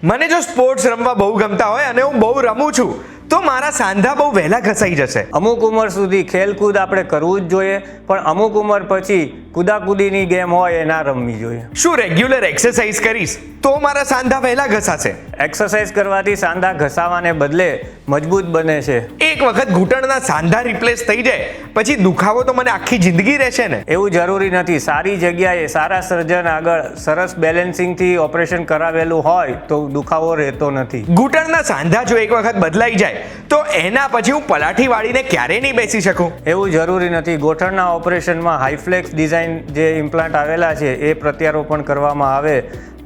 મને જો સ્પોર્ટ્સ રમવા બહુ ગમતા હોય અને હું બહુ રમું છું તો મારા સાંધા બહુ વહેલા ઘસાઈ જશે. અમુક ઉંમર સુધી ખેલકૂદ આપણે કરવું જ જોઈએ, પણ અમુક ઉંમર પછી કુદાકુદીની ગેમ હોય એ ના રમવી જોઈએ. શું રેગ્યુલર એક્સરસાઇઝ કરીશ તો મારા સાંધા વહેલા ઘસાશે? એક્સરસાઇઝ કરવાથી સાંધા ઘસાવાને બદલે મજબૂત બને છે. એક વખત ઘૂંટણના સાંધા રિપ્લેસ થઈ જાય પછી દુખાવો તો મને આખી જિંદગી રહેશે ને? એવું જરૂરી નથી. સારી જગ્યાએ સારા સર્જન આગળ સરસ બેલેન્સિંગથી ઓપરેશન કરાવેલું હોય તો દુખાવો રહેતો નથી. ઘૂંટણના સાંધા જો એક વખત બદલાઈ જાય તો એના પછી હું પલાઠી વાળીને ક્યારેય નહીં બેસી શકું? એવું જરૂરી નથી. ગોઠણના ઓપરેશનમાં હાઈફ્લેક્સ ડિઝાઇન જે ઇમ્પ્લાન્ટ આવેલા છે એ પ્રત્યારોપણ કરવામાં આવે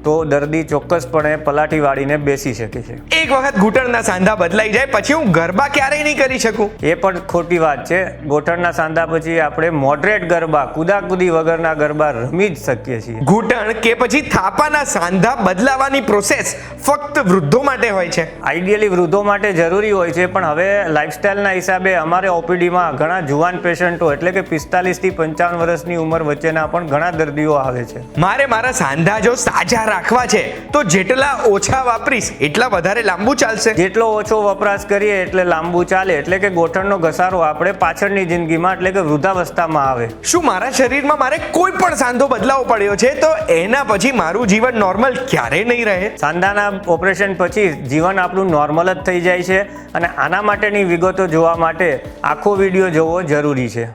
તો દર્દી ચોક્કસપણે પલાઠી વાળીને બેસી શકે છે. એક વખત ઘૂંટણના સાંધા બદલાઈ જાય પછી હું ગરબા ક્યારેય નહીં કરી શકું? એ પણ ખોટી વાત છે. ગોઠણના સાંધા પછી આપણે મોડરેટ ગરબા, કુદાકુદી વગરના ગરબા રમી જ શકીએ છીએ. ઘૂંટણ કે પછી થાપાના સાંધા બદલાવાની પ્રોસેસ ફક્ત વૃદ્ધો માટે હોય છે? આઈડિયલી વૃદ્ધો માટે જરૂરી હોય છે, પણ હવે લાઇફસ્ટાઇલના હિસાબે અમારે ઓપીડીમાં ઘણા જુવાન પેશન્ટો એટલે કે 45 થી 55 વર્ષની ઉંમર વચ્ચેના પણ ઘણા દર્દીઓ આવે છે. મારે મારા સાંધા જો સાજા રાખવા છે તો જેટલા ઓછા વાપરીશ એટલા વધારે લાંબુ ચાલશે? જેટલો ઓછો વપરાશ કરીએ એટલે લાંબુ ચાલે, એટલે કે ગોઠણનો ઘસારો આપણે પાછળની જિંદગીમાં એટલે કે વૃદ્ધાવસ્થામાં આવે. શું મારા શરીરમાં મારે કોઈ પણ સાંધો બદલાવો પડ્યો છે તો એના પછી મારું જીવન નોર્મલ ક્યારેય નહીં રહે? સાંધાના ઓપરેશન પછી જીવન આપણું નોર્મલ જ થઈ જાય છે, અને આના માટેની વિગતો જોવા માટે આખો વિડીયો જોવો જરૂરી છે.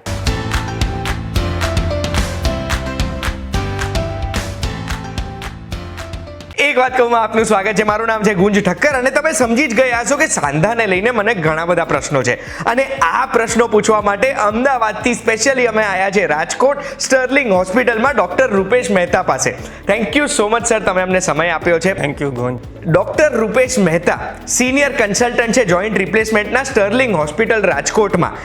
એક વાત કહું, આપનું સ્વાગત છે. મારું નામ છે ગુંજ ઠક્કર અને તમે સમજી જ ગયા છો કે સાંધાને લઈને મને ઘણા બધા પ્રશ્નો છે અને આ પ્રશ્નો પૂછવા માટે અમદાવાદથી સ્પેશિયલી અમે આવ્યા છે રાજકોટ સ્ટર્લિંગ હોસ્પિટલમાં ડોક્ટર રૂપેશ મહેતા પાસે. Thank you so much sir, તમે અમને સમય આપ્યો છે. Thank you Gunj. Doctor Rupesh Mehta senior consultant છે જોઈન્ટ રિપ્લેસમેન્ટના સ્ટર્લિંગ હોસ્પિટલ રાજકોટમાં.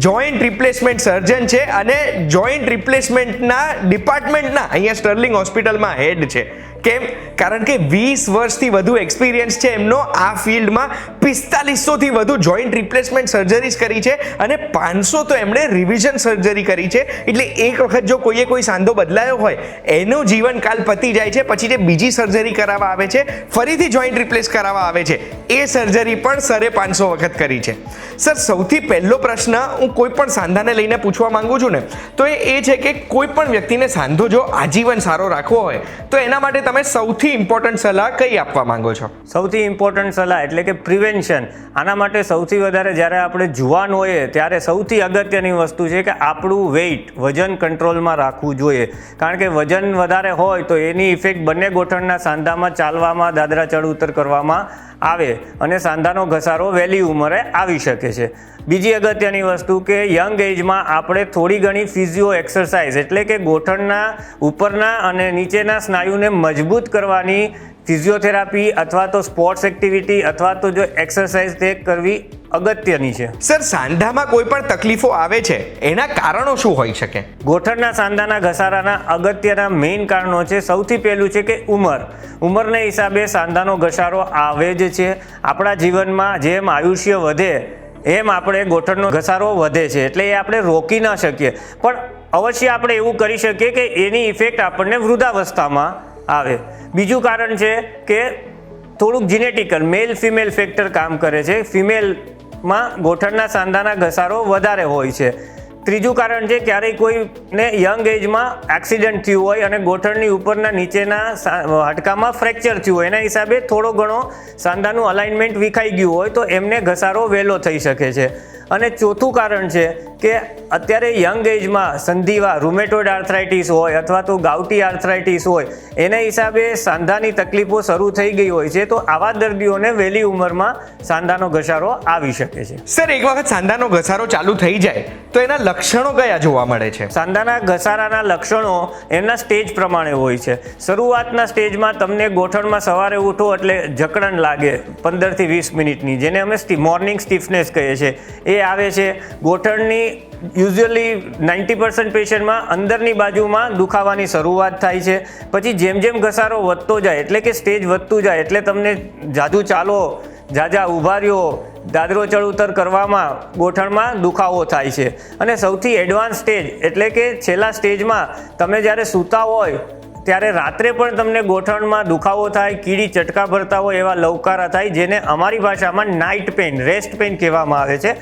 જોઈન્ટ રિપ્લેસમેન્ટ સર્જન છે અને જોઈન્ટ રિપ્લેસમેન્ટના ડિપાર્ટમેન્ટના અહીંયા સ્ટર્લિંગ હોસ્પિટલમાં હેડ છે. કેમ? કારણ કે 20 વર્ષથી વધુ એક્સપિરિયન્સ છે એમનો આ ફિલ્ડમાં. 4500 થી વધુ જોઈન્ટ રિપ્લેસમેન્ટ સર્જરીઝ કરી છે અને 500 તો એમણે રિવિઝન સર્જરી કરી છે. એટલે એક વખત જો કોઈએ કોઈ સાંધો બદલાયો હોય એનું જીવનકાલ પતી જાય છે, પછી જે બીજી સર્જરી કરાવવા આવે છે, ફરીથી જોઈન્ટ રિપ્લેસ કરાવવા આવે છે, એ સર્જરી પણ સરે 500 વખત કરી છે. સર, સૌથી પહેલો પ્રશ્ન હું કોઈ પણ સાંધાને લઈને પૂછવા માંગુ છું ને તો એ છે કે કોઈ પણ વ્યક્તિને સાંધો જો આજીવન સારો રાખવો હોય તો એના માટે તમે સૌથી ઇમ્પોર્ટન્ટ સલાહ કઈ આપવા માંગો છો? સૌથી ઇમ્પોર્ટન્ટ સલાહ એટલે કે પ્રિવેન્શન. આના માટે સૌથી વધારે જ્યારે આપણે જુવાન હોઈએ ત્યારે સૌથી અગત્યની વસ્તુ છે કે આપણું વેઇટ, વજન કંટ્રોલમાં રાખવું જોઈએ. કારણ કે વજન વધારે હોય તો એની ઇફેક્ટ બંને ગોઠણના સાંધામાં, ચાલવામાં, દાદરા ચઢ ઉતર કરવામાં આવે અને સાંધાનો ઘસારો વહેલી ઉંમરે આવી શકે છે. બીજી અગત્યની વસ્તુ કે યંગ એજમાં આપણે થોડી ઘણી ફિઝિયો એક્સરસાઇઝ એટલે કે ગોઠણના ઉપરના અને નીચેના સ્નાયુને મજબૂત કરવાની ફિઝિયોથેરાપી અથવા તો સ્પોર્ટ્સ એક્ટિવિટી અથવા તો જો એક્સરસાઇઝ તે કરવી અગત્યની છે. સર, સાંધામાં કોઈ પણ તકલીફો આવે છે એના કારણો શું હોઈ શકે? ગોઠણના સાંધાના ઘસારાના અગત્યના મેઇન કારણો છે. સૌથી પહેલું છે કે ઉંમરને હિસાબે સાંધાનો ઘસારો આવે જ છે. આપણા જીવનમાં જેમ આયુષ્ય વધે એમ આપણે ગોઠણનો ઘસારો વધે છે, એટલે એ આપણે રોકી ન શકીએ, પણ અવશ્ય આપણે એવું કરી શકીએ કે એની ઇફેક્ટ આપણને વૃદ્ધાવસ્થામાં આવે. બીજું કારણ છે કે થોડુંક જીનેટિકલ મેલ ફિમેલ ફેક્ટર કામ કરે છે. ફિમેલમાં ગોઠણના સાંધાના ઘસારો વધારે હોય છે. ત્રીજું કારણ છે ક્યારેય કોઈને યંગ એજમાં એક્સિડન્ટ થયું હોય અને ગોઠણની ઉપરના નીચેના હાડકામાં ફ્રેક્ચર થયું હોય, એના હિસાબે થોડો ઘણો સાંધાનું અલાઇનમેન્ટ વિખાઈ ગયું હોય તો એમને ઘસારો વહેલો થઈ શકે છે. અને ચોથું કારણ છે કે અત્યારે યંગ એજમાં સંધિવા, રૂમેટોઇડ આર્થરાઇટિસ હોય અથવા તો ગાઉટી આર્થરાઇટિસ હોય, એના હિસાબે સાંધાની તકલીફો શરૂ થઈ ગઈ હોય છે, તો આવા દર્દીઓને વહેલી ઉંમરમાં સાંધાનો ઘસારો આવી શકે છે. સર, એક વખત સાંધાનો ઘસારો ચાલુ થઈ જાય તો એના લક્ષણો કયા જોવા મળે છે? સાંધાના ઘસારાના લક્ષણો એમના સ્ટેજ પ્રમાણે હોય છે. શરૂઆતના સ્ટેજમાં તમને ગોઠણમાં સવારે ઉઠો એટલે જકડન લાગે 15 થી 20 મિનિટની, જેને અમે મોર્નિંગ સ્ટીફનેસ કહીએ છીએ, એ આવે છે. ગોઠણની યુઝ્યુઅલી 90% પેશન્ટમાં અંદરની બાજુમાં દુખાવાની શરૂઆત થાય છે. પછી જેમ જેમ ઘસારો વધતો જાય એટલે કે સ્ટેજ વધતું જાય એટલે તમને જાજુ ચાલો, જાજા ઊભા રહ્યો, દાદરો ચઢ ઉતર કરવામાં ગોઠણમાં દુખાવો થાય છે. અને સૌથી એડવાન્સ સ્ટેજ એટલે કે છેલ્લા સ્ટેજમાં તમે જ્યારે સૂતા હોય ત્યારે રાત્રે પણ તમને ગોઠણમાં દુખાવો થાય, કીડી ચટકા ભરતા હોય એવા લવકારા થાય, જેને અમારી ભાષામાં નાઇટ પેઇન, રેસ્ટ પેઇન કહેવામાં આવે છે.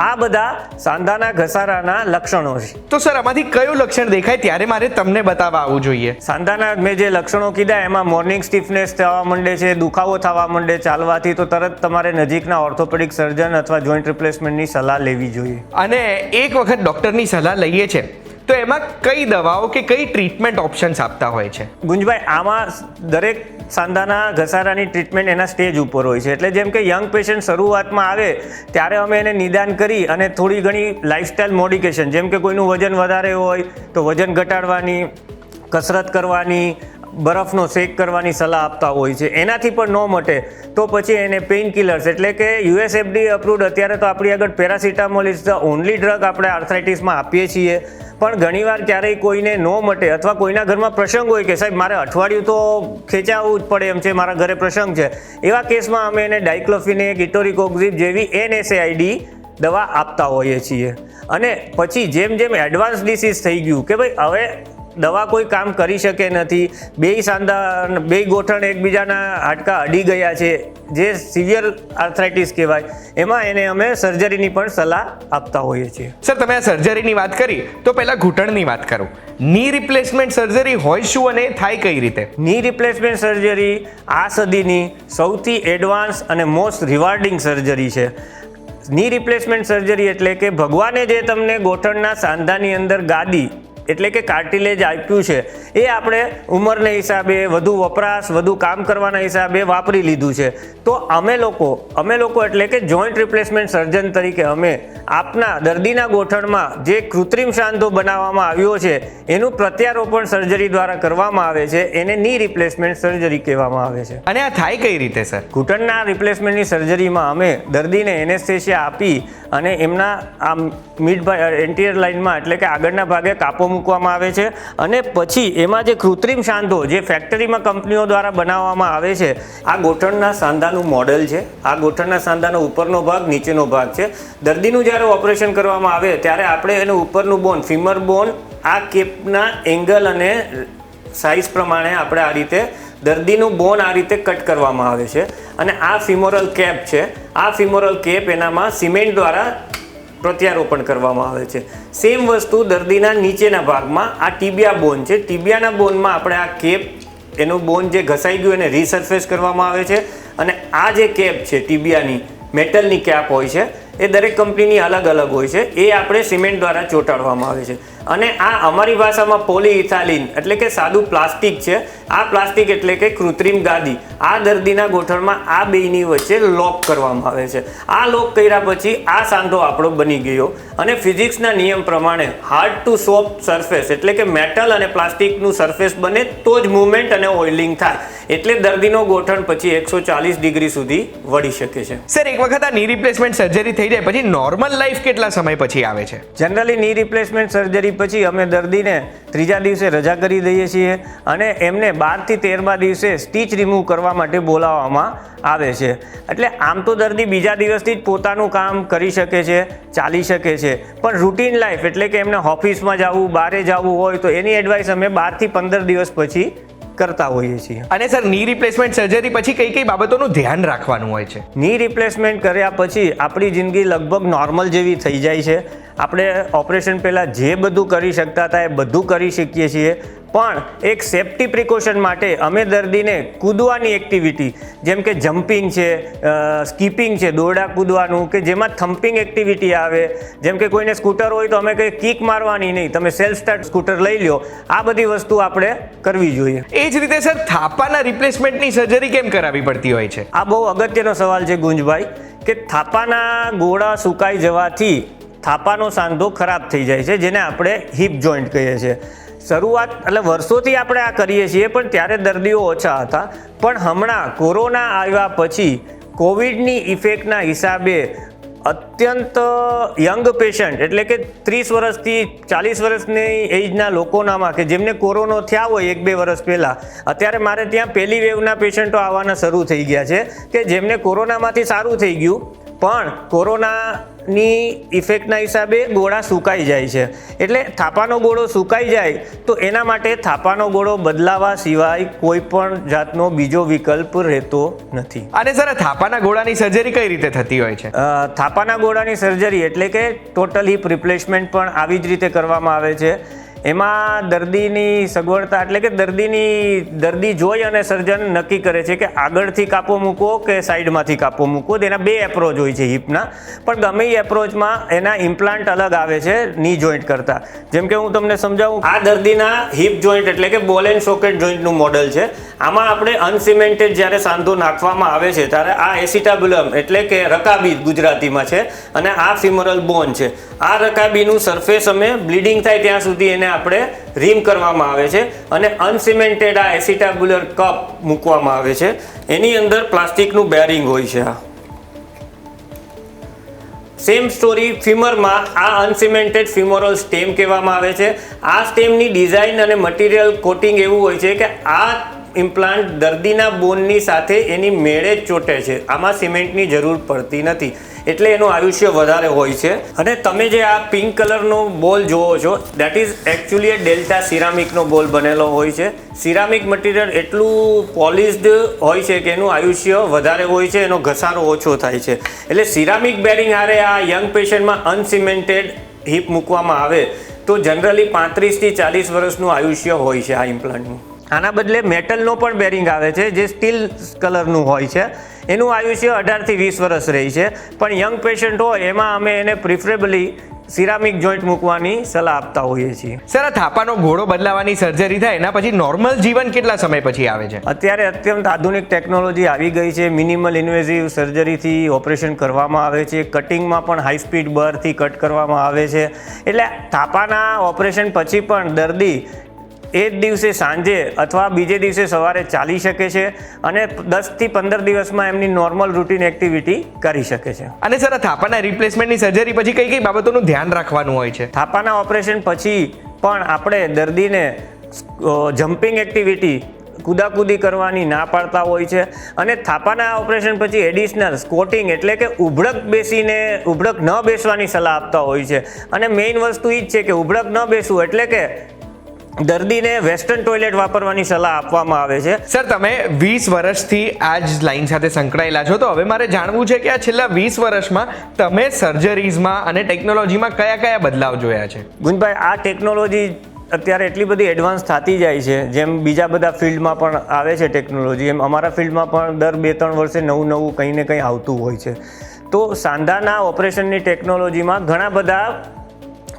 આ બધા સાંધાના ઘસારાના લક્ષણો છે. તો સર આમાંથી કયું લક્ષણ દેખાય ત્યારે મારે તમને બતાવવા આવવું જોઈએ? સાંધાના મેં જે લક્ષણો કીધા એમાં મોર્નિંગ સ્ટીફનેસ થવા માંડે છે, દુખાવો થવા માંડે ચાલવાથી, તો તરત તમારે નજીકના ઓર્થોપેડિક સર્જન અથવા જોઈન્ટ રિપ્લેસમેન્ટની સલાહ લેવી જોઈએ. અને એક વખત ડૉક્ટરની સલાહ લઈએ છે તો એમાં કઈ દવાઓ કે કઈ ટ્રીટમેન્ટ ઓપ્શન્સ આપતા હોય છે? ગુંજભાઈ, આમાં દરેક સાંધાના ઘસારાની ટ્રીટમેન્ટ એના સ્ટેજ ઉપર હોય છે. એટલે જેમ કે યંગ પેશન્ટ શરૂઆતમાં આવે ત્યારે અમે એને નિદાન કરી અને થોડી ઘણી લાઇફસ્ટાઇલ મોડિફિકેશન, જેમ કે કોઈનું વજન વધારે હોય તો વજન ઘટાડવાની, કસરત કરવાની, બરફનો શેક કરવાની સલાહ આપતા હોય છે. એનાથી પણ ન મટે તો પછી એને પેઇન કિલર્સ, એટલે કે USFDA અપ્રુવડ અત્યારે તો આપણી આગળ paracetamol is the only drug આપણે આર્થરાઇટિસમાં આપીએ છીએ. પણ ઘણીવાર ક્યારેય કોઈને ન મટે અથવા કોઈના ઘરમાં પ્રસંગ હોય કે સાહેબ મારે અઠવાડિયું તો ખેંચાવવું જ પડે એમ છે, મારા ઘરે પ્રસંગ છે, એવા કેસમાં અમે એને ડાયક્લોફિનેક, ઇટોરિકોક્ઝિબ જેવી NSAID દવા આપતા હોઈએ છીએ. અને પછી જેમ જેમ એડવાન્સ ડિસીઝ થઈ ગયું કે ભાઈ હવે દવા કોઈ કામ કરી શકે નથી, બે ગોઠણ એકબીજાના હાડકા અડી ગયા છે, જે સિવિયર આર્થરાઇટિસ કહેવાય, એમાં એને અમે સર્જરીની પણ સલાહ આપતા હોઈએ છીએ. સર તમે આ સર્જરીની વાત કરી તો પહેલા ઘૂંટણની વાત કરું. ની રિપ્લેસમેન્ટ સર્જરી હોય શું અને થાય કઈ રીતે? ની રિપ્લેસમેન્ટ સર્જરી આ સદીની સૌથી એડવાન્સ અને મોસ્ટ રિવાર્ડિંગ સર્જરી છે. ની રિપ્લેસમેન્ટ સર્જરી એટલે કે ભગવાને જે તમને ગોઠણના સાંધાની અંદર ગાદી એટલે કે કાર્ટિલેજ આપ્યું છે એ આપણે ઉંમરને હિસાબે, વધુ વપરાશ, વધુ કામ કરવાના હિસાબે વાપરી લીધું છે. તો અમે લોકો એટલે કે જોઈન્ટ રિપ્લેસમેન્ટ સર્જન તરીકે અમે આપના દર્દીના ગોઠણમાં જે કૃત્રિમ સાંધો બનાવવામાં આવ્યો છે એનું પ્રત્યારોપણ સર્જરી દ્વારા કરવામાં આવે છે. એને ની રિપ્લેસમેન્ટ સર્જરી કહેવામાં આવે છે. અને આ થાય કઈ રીતે સર? ઘૂંટણના રિપ્લેસમેન્ટની સર્જરીમાં અમે દર્દીને એનેસ્થેસિયા આપી અને એમના આ મિડ એન્ટિયર લાઇનમાં એટલે કે આગળના ભાગે કાપો મૂકવામાં આવે છે. અને પછી એમાં જે કૃત્રિમ સાંધો જે ફેક્ટરીમાં કંપનીઓ દ્વારા બનાવવામાં આવે છે, આ ગોઠણના સાંધાનું મોડેલ છે. આ ગોઠણના સાંધાનો ઉપરનો ભાગ, નીચેનો ભાગ છે. દર્દીનું જ્યારે ઓપરેશન કરવામાં આવે ત્યારે આપણે એનું ઉપરનું બોન, ફીમર બોન, આ કેપના એંગલ અને સાઇઝ પ્રમાણે આપણે આ રીતે દર્દીનું બોન આ રીતે કટ કરવામાં આવે છે. અને આ ફિમોરલ કેપ છે. આ ફિમોરલ કેપ એનામાં સિમેન્ટ દ્વારા પ્રત્યારોપણ કરવામાં આવે છે. સેમ વસ્તુ દર્દીના નીચેના ભાગમાં આ ટીબિયા બોન છે. ટીબિયાના બોનમાં આપણે આ કેપ, એનું બોન જે ઘસાઈ ગયું એને રીસર્ફેસ કરવામાં આવે છે. અને આ જે કેપ છે ટીબિયાની, મેટલની કેપ હોય છે, એ દરેક કંપનીની અલગ અલગ હોય છે. એ આપણે સિમેન્ટ દ્વારા ચોંટાડવામાં આવે છે. અને આ અમારી ભાષામાં પોલીઇથાલિન એટલે કે સાદું પ્લાસ્ટિક છે. આ પ્લાસ્ટિક એટલે કે કૃત્રિમ ગાદી આ દર્દીના ગોઠણમાં આ બેયની વચ્ચે લોક કરવામાં આવે છે. આ લોક કર્યા પછી આ સાંધો આપણો બની ગયો. અને ફિઝિક્સના નિયમ પ્રમાણે હાર્ડ ટુ સોફ્ટ સરફેસ એટલે કે મેટલ અને પ્લાસ્ટિકનું સરફેસ બને તો જ મૂવમેન્ટ અને ઓઇલિંગ થાય. એટલે દર્દીનો ગોઠણ પછી 140 ડિગ્રી સુધી વળી શકે છે. સર એક વખત આ ની રિપ્લેસમેન્ટ સર્જરી થઈ જાય પછી નોર્મલ લાઈફ કેટલા સમય પછી આવે છે? જનરલી ની રિપ્લેસમેન્ટ સર્જરી પછી અમે દર્દીને ત્રીજા દિવસે રજા કરી દઈએ છીએ અને એમને 12 થી 13મા દિવસે સ્ટીચ રિમૂવ કરવા માટે બોલાવવામાં આવે છે. એટલે આમ તો દર્દી બીજા દિવસથી જ પોતાનું કામ કરી શકે છે, ચાલી શકે છે, પણ રૂટીન લાઈફ એટલે કે એમને ઓફિસમાં જવું, બહારે જવું હોય તો એની એડવાઇસ અમે 12 થી 15 દિવસ પછી કરતા હોઈએ છીએ. અને સર ની રિપ્લેસમેન્ટ સર્જરી પછી કઈ કઈ બાબતોનું ધ્યાન રાખવાનું હોય છે? ની રિપ્લેસમેન્ટ કર્યા પછી આપણી જિંદગી લગભગ નોર્મલ જેવી થઈ જાય છે. આપણે ઓપરેશન પહેલાં જે બધું કરી શકતા હતા એ બધું કરી શકીએ છીએ. પણ એક સેફ્ટી પ્રિકોશન માટે અમે દર્દીને કૂદવાની એક્ટિવિટી જેમ કે જમ્પિંગ છે, સ્કીપિંગ છે, દોરડા કૂદવાનું કે જેમાં થમ્પિંગ એક્ટિવિટી આવે, જેમ કે કોઈને સ્કૂટર હોય તો અમે કંઈ કિક મારવાની નહીં, તમે સેલ્ફ સ્ટાર્ટ સ્કૂટર લઈ લો, આ બધી વસ્તુ આપણે કરવી જોઈએ. એ જ રીતે સર થાપાના રિપ્લેસમેન્ટની સર્જરી કેમ કરાવવી પડતી હોય છે? આ બહુ અગત્યનો સવાલ છે ગુંજભાઈ, કે થાપાના ગોળા સુકાઈ જવાથી થાપાનો સાંધો ખરાબ થઈ જાય છે, જેને આપણે હિપ જોઈન્ટ કહીએ છીએ. શરૂઆત એટલે વર્ષોથી આપણે આ કરીએ છીએ પણ ત્યારે દર્દીઓ ઓછા હતા. પણ હમણાં કોરોના આવ્યા પછી કોવિડની ઇફેક્ટના હિસાબે અત્યંત યંગ પેશન્ટ એટલે કે 30 વર્ષથી 40 વર્ષની એજના લોકોનામાં કે જેમને કોરોના થયા હોય 1-2 વર્ષ પહેલાં, અત્યારે મારે ત્યાં પહેલી વેવના પેશન્ટો આવવાના શરૂ થઈ ગયા છે કે જેમને કોરોનામાંથી સારું થઈ ગયું પણ કોરોના ની ઇફેક્ટના હિસાબે ગોળા સુકાઈ જાય છે. એટલે થાપાનો ગોળો સુકાઈ જાય તો એના માટે થાપાનો ગોળો બદલાવા સિવાય કોઈ પણ જાતનો બીજો વિકલ્પ રહેતો નથી. અને સર આ થાપાના ગોળાની સર્જરી કઈ રીતે થતી હોય છે? થાપાના ગોળાની સર્જરી એટલે કે ટોટલ હિપ રિપ્લેસમેન્ટ પણ આવી જ રીતે કરવામાં આવે છે. એમાં દર્દીની સગવડતા એટલે કે દર્દી જોઈ અને સર્જન નક્કી કરે છે કે આગળથી કાપો મૂકવો કે સાઈડમાંથી કાપો મૂકવો. તેના 2 એપ્રોચ હોય છે હિપના, પણ ગમે એ એપ્રોચમાં એના ઇમ્પ્લાન્ટ અલગ આવે છે ની જોઈન્ટ કરતાં. જેમ કે હું તમને સમજાવું, આ દર્દીના હિપ જોઈન્ટ એટલે કે બોલ એન્ડ સોકેટ જોઈન્ટનું મોડલ છે. આમાં આપણે અનસિમેન્ટેડ જ્યારે સાંધો નાખવામાં આવે છે ત્યારે આ એસિટાબ્યુલમ એટલે કે રકાબી ગુજરાતીમાં છે અને આ ફિમરલ બોન છે. આ રકાબીનું સરફેસ અમે બ્લીડિંગ થાય ત્યાં સુધી એને આપણે રીમ કરવામાં આવે છે અને અનસિમેન્ટેડ આ એસિટાબ્યુલર કપ મૂકવામાં આવે છે. એની અંદર પ્લાસ્ટિકનું બેરિંગ હોય છે. આ સેમ સ્ટોરી ફિમરમાં આ અનસિમેન્ટેડ ફિમોરલ સ્ટેમ કહેવામાં આવે છે. આ સ્ટેમની ડિઝાઇન અને મટીરિયલ કોટિંગ એવું હોય છે કે આ ઇમ્પ્લાન્ટ દર્દીના બોનની સાથે એની મેળે જ ચોટે છે. આમાં સિમેન્ટની જરૂર પડતી નથી, એટલે એનું આયુષ્ય વધારે હોય છે. અને તમે જે આ પિંક કલરનો બોલ જોવો છો, that is actually a delta સિરામિકનો બોલ બનેલો હોય છે. સિરામિક મટીરિયલ એટલું પોલિશ્ડ હોય છે કે એનું આયુષ્ય વધારે હોય છે, એનો ઘસારો ઓછો થાય છે. એટલે સિરામિક બેરિંગ હારે આ યંગ પેશન્ટમાં અનસિમેન્ટેડ હિપ મૂકવામાં આવે તો જનરલી 35 થી 40 વર્ષનું આયુષ્ય હોય છે આ ઇમ્પ્લાન્ટનું. આના બદલે મેટલનો પણ બેરિંગ આવે છે જે સ્ટીલ કલરનું હોય છે. એનું આયુષ્ય 18 થી 20 વર્ષ રહી છે. પણ યંગ પેશન્ટ હોય એમાં અમે એને પ્રિફરેબલી સિરામિક જોઈન્ટ મૂકવાની સલાહ આપતા હોઈએ છીએ. સર આ થાપાનો ગોળો બદલાવાની સર્જરી થાય એના પછી નોર્મલ જીવન કેટલા સમય પછી આવે છે? અત્યારે અત્યંત આધુનિક ટેકનોલોજી આવી ગઈ છે. મિનિમલ ઇન્વેઝિવ સર્જરીથી ઓપરેશન કરવામાં આવે છે. કટિંગમાં પણ હાઈ સ્પીડ બરથી કટ કરવામાં આવે છે. એટલે થાપાના ઓપરેશન પછી પણ દર્દી એ જ દિવસે સાંજે અથવા બીજે દિવસે સવારે ચાલી શકે છે અને 10 થી 15 દિવસમાં એમની નોર્મલ રૂટીન એક્ટિવિટી કરી શકે છે. અને સર આ થાપાના રિપ્લેસમેન્ટની સર્જરી પછી કઈ કઈ બાબતોનું ધ્યાન રાખવાનું હોય છે? થાપાના ઓપરેશન પછી પણ આપણે દર્દીને જમ્પિંગ એક્ટિવિટી કૂદાકૂદી કરવાની ના પાડતા હોય છે. અને થાપાના ઓપરેશન પછી એડિશનલ સ્કોટિંગ એટલે કે ઉભડક ન બેસવાની સલાહ આપતા હોય છે. અને મેઇન વસ્તુ એ જ છે કે ઉભડક ન બેસવું એટલે કે દર્દીને વેસ્ટર્ન ટોયલેટ વાપરવાની સલાહ આપવામાં આવે છે. સર તમે 20 વર્ષથી આ જ લાઈન સાથે સંકળાયેલા છો, તો હવે મારે જાણવું છે કે આ છેલ્લા 20 વર્ષમાં તમે સર્જરીઝમાં અને ટેકનોલોજીમાં કયા કયા બદલાવ જોયા છે? ગુંજભાઈ, આ ટેકનોલોજી અત્યારે એટલી બધી એડવાન્સ થતી જાય છે. જેમ બીજા બધા ફિલ્ડમાં પણ આવે છે ટેકનોલોજી, એમ અમારા ફિલ્ડમાં પણ દર 2-3 વર્ષે નવું કંઈ ને કંઈ આવતું હોય છે. તો સાંધાના ઓપરેશનની ટેકનોલોજીમાં ઘણા બધા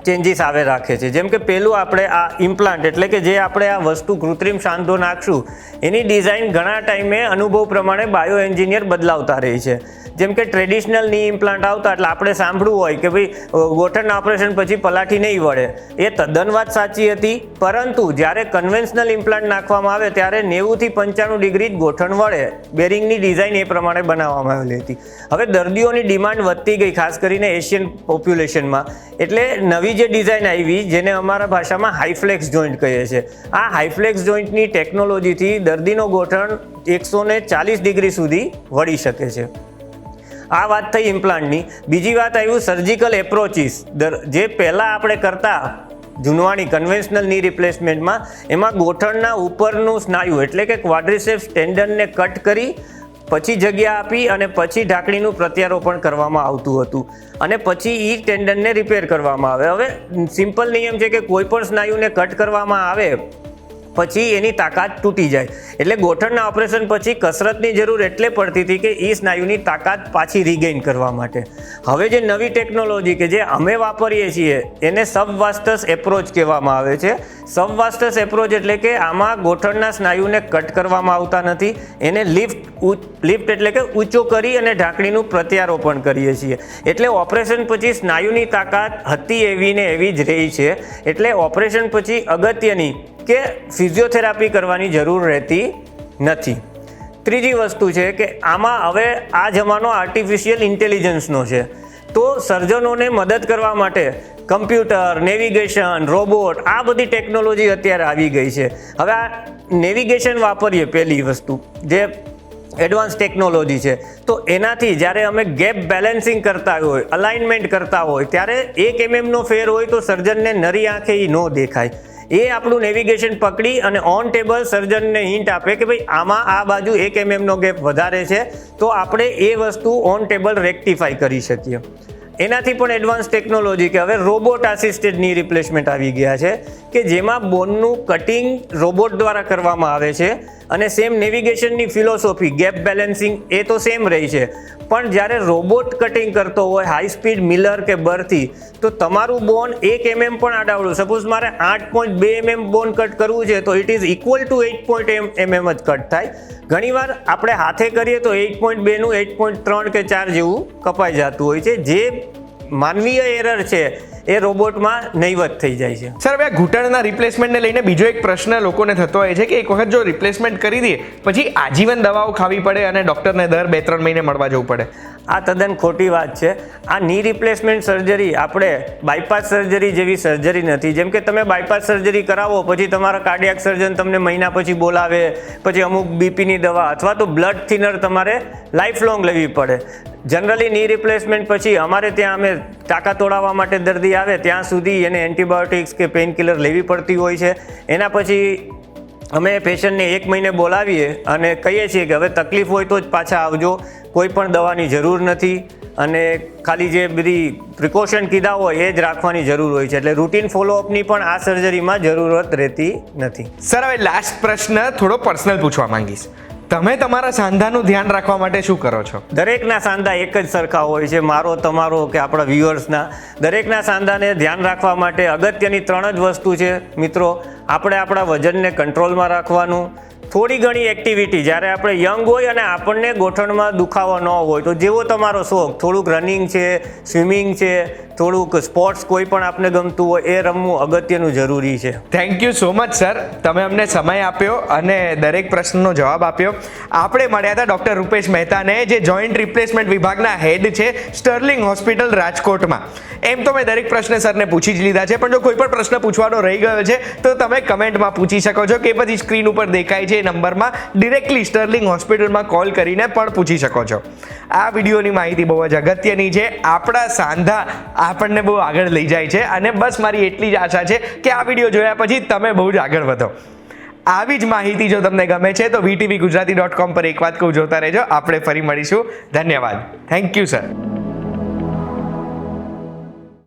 ચેન્જીસ આવે રાખે છે. જેમ કે પહેલું આપણે આ ઇમ્પ્લાન્ટ એટલે કે જે આપણે આ વસ્તુ કૃત્રિમ સાંધો નાખશું એની ડિઝાઇન ઘણા ટાઈમે અનુભવ પ્રમાણે બાયો એન્જિનિયર બદલાવતા રહે છે. જેમ કે ટ્રેડિશનલ ની ઇમ્પ્લાન્ટ આવતા એટલે આપણે સાંભળ્યું હોય કે ભાઈ ગોઠણના ઓપરેશન પછી પલાઠી નહીં વળે. એ તદ્દન વાત સાચી હતી, પરંતુ જ્યારે કન્વેન્શનલ ઇમ્પ્લાન્ટ નાખવામાં આવે ત્યારે 90 થી 95 ડિગ્રી જ ગોઠણ વળે. બેરિંગની ડિઝાઇન એ પ્રમાણે બનાવવામાં આવેલી હતી. હવે દર્દીઓની ડિમાન્ડ વધતી ગઈ, ખાસ કરીને એશિયન પોપ્યુલેશનમાં. એટલે નવી જે ડિઝાઇન આવી જેને અમારા ભાષામાં હાઈફ્લેક્સ જોઈન્ટ કહીએ છીએ. આ હાઈફ્લેક્સ જોઈન્ટની ટેકનોલોજીથી દર્દીનો ગોઠણ 140 ડિગ્રી સુધી વળી શકે છે. આ વાત થઈ ઇમ્પ્લાન્ટની. બીજી વાત આવ્યું સર્જિકલ એપ્રોચીસ. જે પહેલાં આપણે કરતા જૂનવાણી કન્વેન્શનલ ની રિપ્લેસમેન્ટમાં, એમાં ગોઠણના ઉપરનું સ્નાયુ એટલે કે ક્વાડ્રિસેપ્સ ટેન્ડનને કટ કરી પછી જગ્યા આપી અને પછી ઢાંકણીનું પ્રત્યારોપણ કરવામાં આવતું હતું અને પછી એ ટેન્ડનને રિપેર કરવામાં આવે. હવે સિમ્પલ નિયમ છે કે કોઈ પણ સ્નાયુને કટ કરવામાં આવે પછી એની તાકાત તૂટી જાય. એટલે ગોઠણના ઓપરેશન પછી કસરતની જરૂર એટલે પડતી હતી કે એ સ્નાયુની તાકાત પાછી રિગેઇન કરવા માટે. હવે જે નવી ટેકનોલોજી કે જે અમે વાપરીએ છીએ એને સબવાસ્ટસ એપ્રોચ કહેવામાં આવે છે. સબવાસ્ટસ એપ્રોચ એટલે કે આમાં ગોઠણના સ્નાયુને કટ કરવામાં આવતા નથી, એને લિફ્ટ એટલે કે ઊંચો કરી અને ઢાંકણીનું પ્રત્યારોપણ કરીએ છીએ. એટલે ઓપરેશન પછી સ્નાયુની તાકાત હતી એવી ને એવી જ રહી છે. એટલે ઓપરેશન પછી અગત્યની કે ફિઝિયોથેરાપી કરવાની જરૂર રહેતી નથી. ત્રીજી વસ્તુ છે કે આમાં હવે આ જમાનો આર્ટિફિશિયલ ઇન્ટેલિજન્સનો છે, તો સર્જનોને મદદ કરવા માટે કમ્પ્યુટર, નેવિગેશન, રોબોટ આ બધી ટેકનોલોજી અત્યારે આવી ગઈ છે. હવે આ નેવિગેશન વાપરીએ પહેલી વસ્તુ જે એડવાન્સ ટેકનોલોજી છે. તો એનાથી જ્યારે અમે ગેપ બેલેન્સિંગ કરતા હોય, અલાઇનમેન્ટ કરતા હોય, ત્યારે 1 mm ફેર હોય તો સર્જનને નરી આંખે એ ન દેખાય. એ આપણું નેવિગેશન પકડી અને ઓન ટેબલ સર્જનને હિન્ટ આપે કે ભાઈ આમાં આ બાજુ 1 mm ગેપ વધારે છે, તો આપણે એ વસ્તુ ઓન ટેબલ રેક્ટિફાઈ કરી શકીએ. એનાથી પણ એડવાન્સ ટેકનોલોજી કે હવે રોબોટ આસિસ્ટેડ ની રિપ્લેસમેન્ટ આવી ગયા છે કે જેમાં બોનનું કટિંગ રોબોટ દ્વારા કરવામાં આવે છે અને સેમ નેવિગેશનની ફિલોસોફી ગેપ બેલેન્સિંગ એ તો સેમ રહી છે, પણ જ્યારે રોબોટ કટિંગ કરતો હોય હાઈ સ્પીડ મિલર કે બરથી, તો તમારું બોન 1 mm પણ આડાવડું, સપોઝ મારે 8.2 mm બોન કટ કરવું છે તો it is equal to 8 mm જ કટ થાય. ઘણીવાર આપણે હાથે કરીએ તો 8.2 નું 8.3 કે 4 જેવું કપાઈ જતું હોય છે, જે માનવીય એરર છે એ રોબોટમાં નહીવત થઈ જાય છે. સર, હવે આ ઘૂંટણના રિપ્લેસમેન્ટને લઈને બીજો એક પ્રશ્ન લોકોને થતો હોય છે કે એક વખત જો રિપ્લેસમેન્ટ કરી દઈએ પછી આજીવન દવાઓ ખાવી પડે અને ડૉક્ટરને દર 2-3 મહિને મળવા જવું પડે. આ તદ્દન ખોટી વાત છે. આ ની રિપ્લેસમેન્ટ સર્જરી આપણે બાયપાસ સર્જરી જેવી સર્જરી નથી. જેમ કે તમે બાયપાસ સર્જરી કરાવો પછી તમારા કાર્ડિયાક સર્જન તમને મહિના પછી બોલાવે, પછી અમુક બીપીની દવા અથવા તો બ્લડ થિનર તમારે લાઈફ લોંગ લેવી પડે. જનરલી ની રિપ્લેસમેન્ટ પછી અમારે ત્યાં અમે ટાંકા તોડાવવા માટે દર્દી આવે ત્યાં સુધી એને એન્ટીબાયોટિક્સ કે પેઇન કિલર લેવી પડતી હોય છે. એના પછી અમે પેશન્ટને 1 મહિને બોલાવીએ અને કહીએ છીએ કે હવે તકલીફ હોય તો જ પાછા આવજો, કોઈ પણ દવાની જરૂર નથી અને ખાલી જે બધી પ્રિકોશન કીધા હોય એ જ રાખવાની જરૂર હોય છે. એટલે રૂટીન ફોલોઅપની પણ આ સર્જરીમાં જરૂરત રહેતી નથી. સર, હવે લાસ્ટ પ્રશ્ન થોડો પર્સનલ પૂછવા માંગીશ. તમે તમારા સાંધાનું ધ્યાન રાખવા માટે શું કરો છો? દરેકના સાંધા એક જ સરખા હોય છે, મારો, તમારો કે આપણા વ્યુઅર્સના. દરેકના સાંધાને ધ્યાન રાખવા માટે અગત્યની 3 જ વસ્તુ છે મિત્રો. આપણે આપણા વજનને કંટ્રોલમાં રાખવાનું, થોડી ઘણી એક્ટિવિટી, જ્યારે આપણે યંગ હોય અને આપણને ગોઠણમાં દુખાવો ન હોય તો જેવો તમારો શોખ, થોડુંક રનિંગ છે, સ્વિમિંગ છે, થોડુંક સ્પોર્ટ્સ કોઈ પણ આપને ગમતું હોય એ રમવું અગત્યનું જરૂરી છે. Thank you so much sir, તમે અમને સમય આપ્યો અને દરેક પ્રશ્નનો જવાબ આપ્યો. આપણે મળ્યા હતા ડૉક્ટર રૂપેશ મહેતાને, જે જોઈન્ટ રિપ્લેસમેન્ટ વિભાગના હેડ છે સ્ટર્લિંગ હોસ્પિટલ રાજકોટમાં. એમ તો મેં દરેક પ્રશ્ન સરને પૂછી જ લીધા છે, પણ જો કોઈ પણ પ્રશ્ન પૂછવાનો રહી ગયો છે તો તમે કમેન્ટમાં પૂછી શકો છો કે પછી સ્ક્રીન ઉપર દેખાય છે એ નંબરમાં ડિરેક્ટલી સ્ટર્લિંગ હોસ્પિટલમાં કોલ કરીને પણ પૂછી શકો છો. આ વિડીયોની માહિતી બહુ જ અગત્યની છે. આપણા સાંધા આપણને બહુ આગળ લઈ જાય છે અને બસ મારી એટલી જ આશા છે કે આ વિડીયો જોયા પછી તમે બહુ જ આગળ વધો. આવી જ માહિતી જો તમને ગમે છે તો VTVGujarati.com પર એક વાત કહું, જોતા રહેજો. આપણે ફરી મળીશું. ધન્યવાદ. Thank you sir.